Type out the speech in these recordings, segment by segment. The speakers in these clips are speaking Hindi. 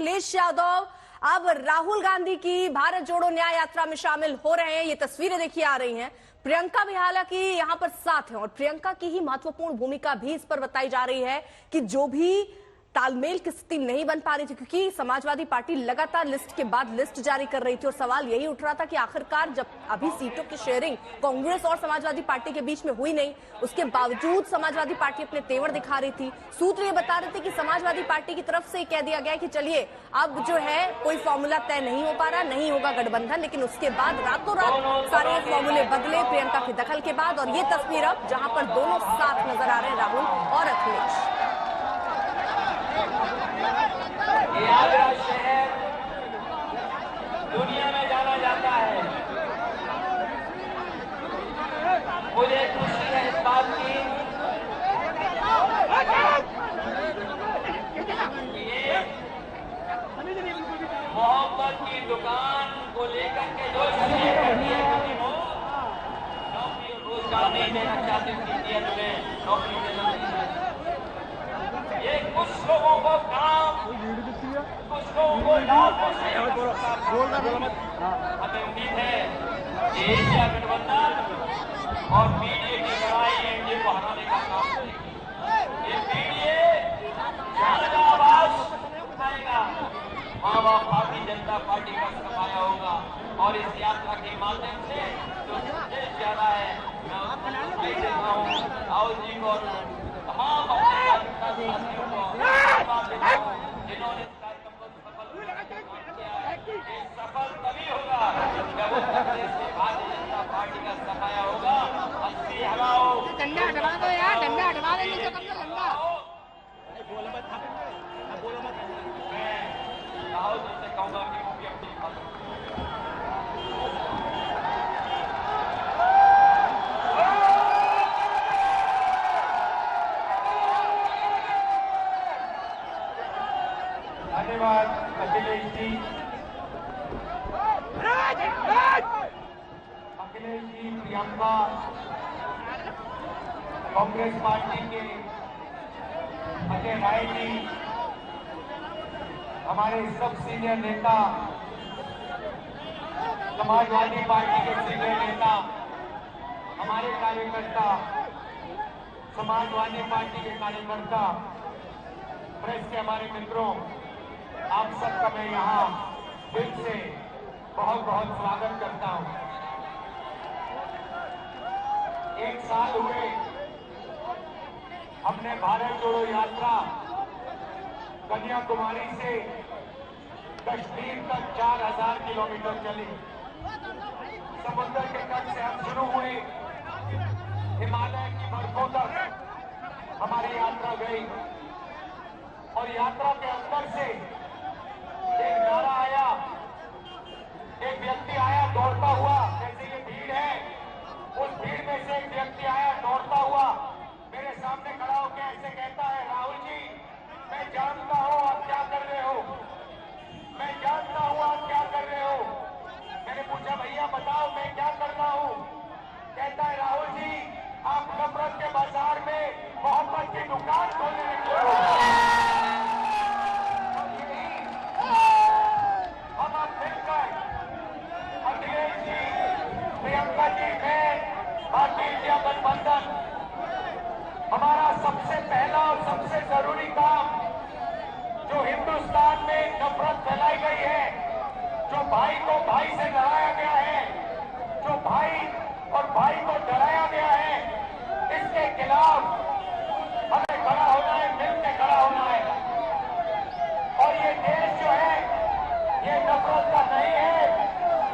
अखिलेश यादव अब राहुल गांधी की भारत जोड़ो न्याय यात्रा में शामिल हो रहे हैं। ये तस्वीरें देखिए आ रही हैं। प्रियंका भी हालांकि यहां पर साथ है और प्रियंका की ही महत्वपूर्ण भूमिका भी इस पर बताई जा रही है कि जो भी तालमेल की स्थिति नहीं बन पा रही थी, क्योंकि समाजवादी पार्टी लगातार लिस्ट के बाद लिस्ट जारी कर रही थी और सवाल यही उठ रहा था कि आखिरकार जब अभी सीटों की शेयरिंग कांग्रेस और समाजवादी पार्टी के बीच में हुई नहीं, उसके बावजूद समाजवादी पार्टी अपने तेवर दिखा रही थी। सूत्र ये बता रहे थे कि समाजवादी पार्टी की तरफ से कह दिया गया कि चलिए अब जो है कोई फॉर्मूला तय नहीं हो पा रहा, नहीं होगा गठबंधन, लेकिन उसके बाद रातों रात सारे फॉर्मूले बदले प्रियंका के दखल के बाद। और ये तस्वीर अब जहां पर दोनों साथ नजर आ रहे हैं, राहुल और अखिलेश। ये आगरा शहर दुनिया में जाना जाता है। मुझे खुशी है इस बात की कि ये मोहब्बत की दुकान को लेकर के जो चीजें कहती है कि वो नौकरी और रोजगार नहीं देना चाहते, इंडियन में नौकरी देना नहीं चाहते। ये कुछ लोगों को काम, कुछ लोगों को लाभ हमें उम्मीद है कि एशिया गठबंधन और पीडीए की लड़ाई एनडीए को हराने का काम करेगी। ये पीडीए ज्यादा आवाज उठाएगा, माँ बाप भारतीय जनता पार्टी का सफाया होगा और इस यात्रा के माध्यम से जो संदेश ज्यादा है मैं उसको देता हूँ राहुल जी को और तमाम अपने साथियों को जिन्होंने इस कार्यक्रम को सफल किया है। ये सफल तभी होगा जब उत्तर प्रदेश से भारतीय जनता पार्टी का सफाया होगा। 80 हटाओ, डंडा हटवा दो यार, डंडा हटवा दो, नीचे कम से डंडा। मैं राहुल जी से कहूंगा कि वो भी अपनी बात धन्यवाद अखिलेश जी। अखिलेश जी, प्रियंका कांग्रेस पार्टी के अजय राय जी, हमारे सब सीनियर नेता, समाजवादी पार्टी के सीनियर नेता, हमारे कार्यकर्ता, समाजवादी पार्टी के कार्यकर्ता, प्रेस के हमारे मित्रों, आप सबका मैं यहाँ दिल से बहुत बहुत स्वागत करता हूँ। 1 साल हुए हमने भारत जोड़ो यात्रा कन्याकुमारी से कश्मीर तक 4000 किलोमीटर चली। समुद्र के तट से हम शुरू हुए, हिमालय की बर्फों तक हमारी यात्रा गई और यात्रा के अंदर से एक नारा आया, एक व्यक्ति आया दौड़ता हुआ, जैसे ये भीड़ है, उस भीड़ में से एक व्यक्ति आया दौड़ता हुआ, मेरे सामने खड़ा होकर ऐसे कहता है, राहुल जी मैं जानता हूं आप क्या कर रहे हो, मैं जानता हूं आप क्या कर रहे हो। मैंने पूछा भैया बताओ मैं क्या कर रहा हूं। कहता है राहुल जी आप नफरत के बाजार में मोहब्बत की दुकान खोलने लगे हो। हम आप मिलकर अखिलेश जी, प्रियंका जी, मैं भारतीय जनता गठबंधन, हमारा सबसे पहला और सबसे जरूरी काम जो हिंदुस्तान में नफरत फैलाई गई है, जो भाई को भाई से लड़ाया गया है, जो भाई और भाई को डराया गया है, इसके खिलाफ हमें खड़ा होना है, मिलकर खड़ा होना है। और ये देश जो है ये नफरत का नहीं है,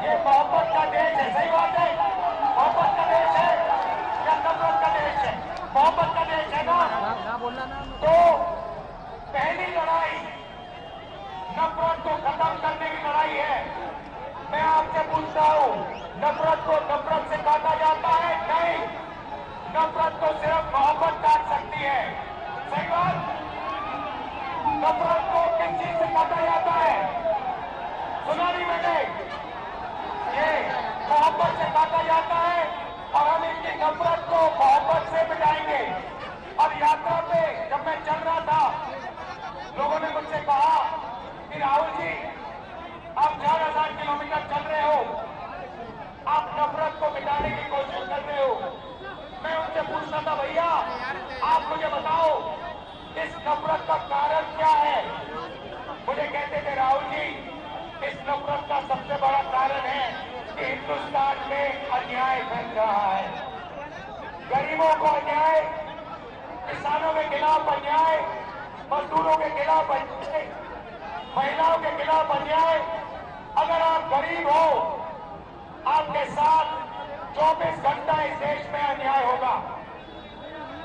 ये मोहब्बत का देश है। सही बात है, मोहब्बत का देश है या नफरत का देश है? मोहब्बत का देश है ना। तो पहली लड़ाई नफरत को खत्म करने की लड़ाई है। मैं आपसे पूछता हूं, नफरत को नफरत से काटा जाता है? नहीं, नफरत को सिर्फ मोहब्बत काट सकती है। सही बात। नफरत को किस चीज से काटा जाता है? सुना नहीं मैंने? ये मोहब्बत से काटा जाता है और हम इनकी नफरत को मोहब्बत से मिटाएंगे। अब यात्रा पे जब मैं चल रहा था, लोगों ने मुझसे कहा कि राहुल इस नफरत का सबसे बड़ा कारण है कि हिंदुस्तान में अन्याय फैल रहा है। गरीबों को अन्याय, किसानों के खिलाफ अन्याय, मजदूरों के खिलाफ अन्याय, महिलाओं के खिलाफ अन्याय। अगर आप गरीब हो, आपके साथ 24 घंटा इस देश में अन्याय होगा।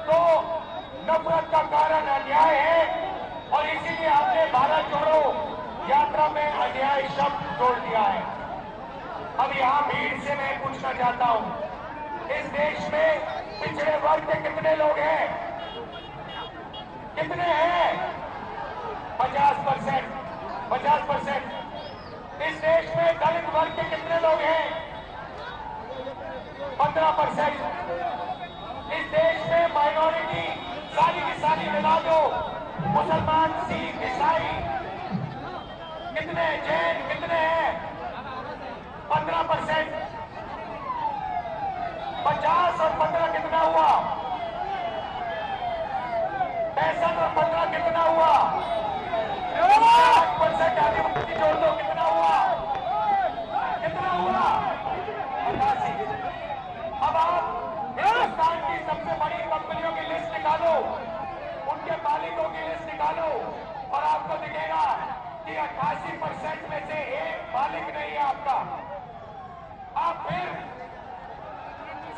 तो नफरत का कारण अन्याय है और इसीलिए हमने भारत जोड़ो यात्रा में अन्याय शब्द जोड़ दिया है। अब यहां भीड़ से मैं पूछना चाहता हूं, इस देश में पिछड़े वर्ग के कितने लोग हैं? कितने हैं? 50%। 50%। इस देश में दलित वर्ग के कितने लोग हैं? 15%। इस देश में माइनॉरिटी सारी की सारी मिला दो, मुसलमान, सिख, ईसाई कितने, जैन कितने हैं? 15%। 50 और 15 कितना हुआ? 65 और 15 कितना हुआ? 8% आदिवासी जोड़ दो, कितना हुआ? कितना हुआ? 88। अब आप हिंदुस्तान की सबसे बड़ी कंपनियों की लिस्ट निकालो, उनके मालिकों की लिस्ट निकालो और आपको दिखेगा कि 88% में से एक मालिक नहीं है आपका। आप फिर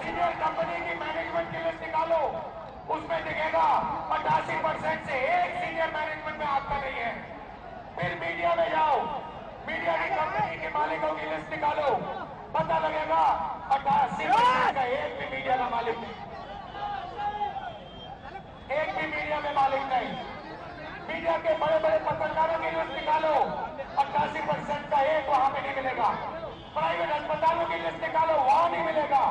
सीनियर कंपनी की मैनेजमेंट की लिस्ट निकालो, उसमें दिखेगा 88% से एक सीनियर मैनेजमेंट में आपका नहीं है। फिर मीडिया में जाओ, मीडिया की कंपनी के मालिकों की लिस्ट निकालो, पता लगेगा 88% का एक भी मीडिया का मालिक नहीं, एक भी मीडिया में मालिक नहीं। मीडिया के बड़े बड़े पत्रकारों की लिस्ट निकालो, 88% का एक वहां पे नहीं मिलेगा। प्राइवेट अस्पतालों की लिस्ट निकालो, वहां नहीं मिलेगा।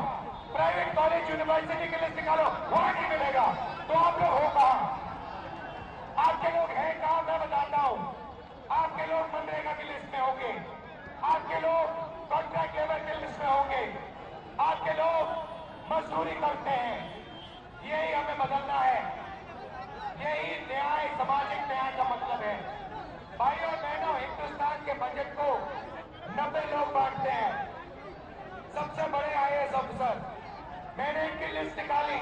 प्राइवेट कॉलेज यूनिवर्सिटी की लिस्ट निकालो, वहां नहीं मिलेगा। तो आप लोग हो कहां? आपके लोग हैं कहां? मैं बताता हूं। आपके लोग मनरेगा की लिस्ट में होंगे, आपके लोग कॉन्ट्रैक्ट लेबर की लिस्ट में होंगे, आपके लोग मजदूरी करते हैं। यही हमें बदलना है। यही न्याय, सामाजिक न्याय का मतलब है। भाइयों बहनों, हिंदुस्तान के बजट को 90 लोग बांटते हैं। सबसे बड़े आईएएस अफसर, मैंने इनकी लिस्ट निकाली,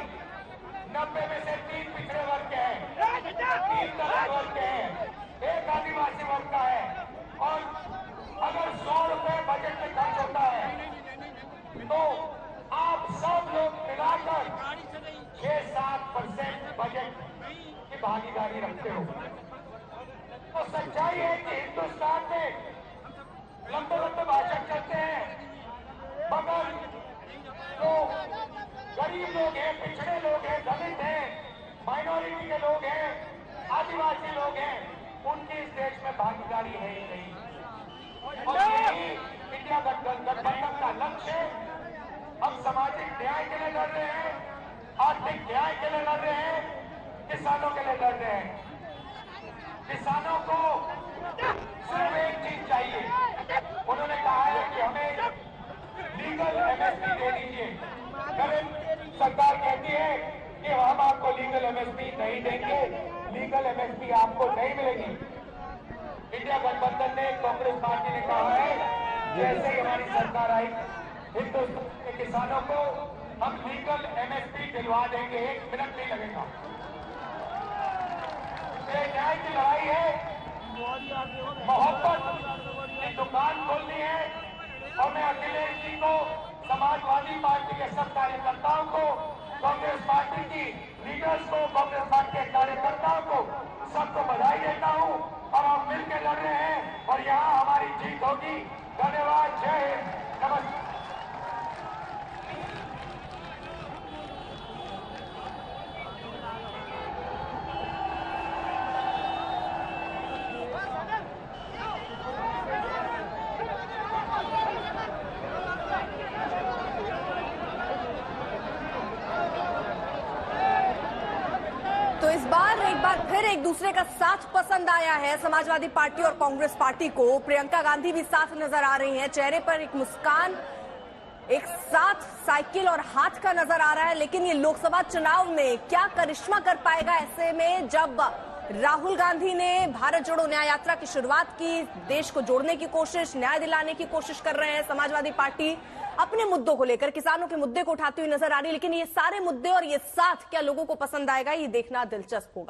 90 में से 3 पिछड़े वर्ग के हैं, 3 दलित वर्ग के हैं, 1 आदिवासी वर्ग का है। और अगर 100 रुपए बजट में खर्च होता है तो आप सब लोग मिलाकर 6-7% बजट की भागीदारी रखते हो। तो सच्चाई है कि हिंदुस्तान में लंबे लंबे भाषण चलते हैं, मगर जो गरीब लोग हैं, पिछड़े लोग हैं, दलित हैं, माइनॉरिटी के लोग हैं, आदिवासी लोग हैं, उनकी इस देश में भागीदारी है ही नहीं। और यही इंडिया गठबंधन का लक्ष्य है। हम सामाजिक न्याय के लिए लड़ रहे हैं, आर्थिक न्याय के लिए लड़ रहे हैं, किसानों के लिए लड़ रहे हैं। किसानों को सिर्फ एक चीज चाहिए, उन्होंने कहा है कि हमें लीगल एमएसपी दे दीजिए। करेंट सरकार कहती है कि हम आपको लीगल एमएसपी नहीं देंगे, लीगल एमएसपी आपको नहीं मिलेगी। इंडिया गठबंधन ने, कांग्रेस पार्टी ने कहा है जैसे ही हमारी सरकार आई, हिंदुस्तान के किसानों को हम लीगल एमएसपी दिलवा देंगे, 1 मिनट नहीं लगेगा। ये न्याय की लड़ाई है। मोहब्बत की दुकान खोलनी है और मैं अखिलेश जी को, समाजवादी पार्टी के सब कार्यकर्ताओं को, कांग्रेस पार्टी की लीडर्स को, कांग्रेस पार्टी के कार्यकर्ताओं को सबको बधाई देता हूं। और हम मिलकर लड़ रहे हैं और यहां हमारी जीत होगी। धन्यवाद। जय हिंद। नमस्कार। तो इस बार एक बार फिर एक दूसरे का साथ पसंद आया है समाजवादी पार्टी और कांग्रेस पार्टी को। प्रियंका गांधी भी साथ नजर आ रही हैं, चेहरे पर एक मुस्कान, एक साथ साइकिल और हाथ का नजर आ रहा है। लेकिन ये लोकसभा चुनाव में क्या करिश्मा कर पाएगा, ऐसे में जब राहुल गांधी ने भारत जोड़ो न्याय यात्रा की शुरुआत की, देश को जोड़ने की कोशिश, न्याय दिलाने की कोशिश कर रहे हैं। समाजवादी पार्टी अपने मुद्दों को लेकर, किसानों के मुद्दे को उठाती हुई नजर आ रही है, लेकिन ये सारे मुद्दे और ये साथ क्या लोगों को पसंद आएगा, ये देखना दिलचस्प होगा।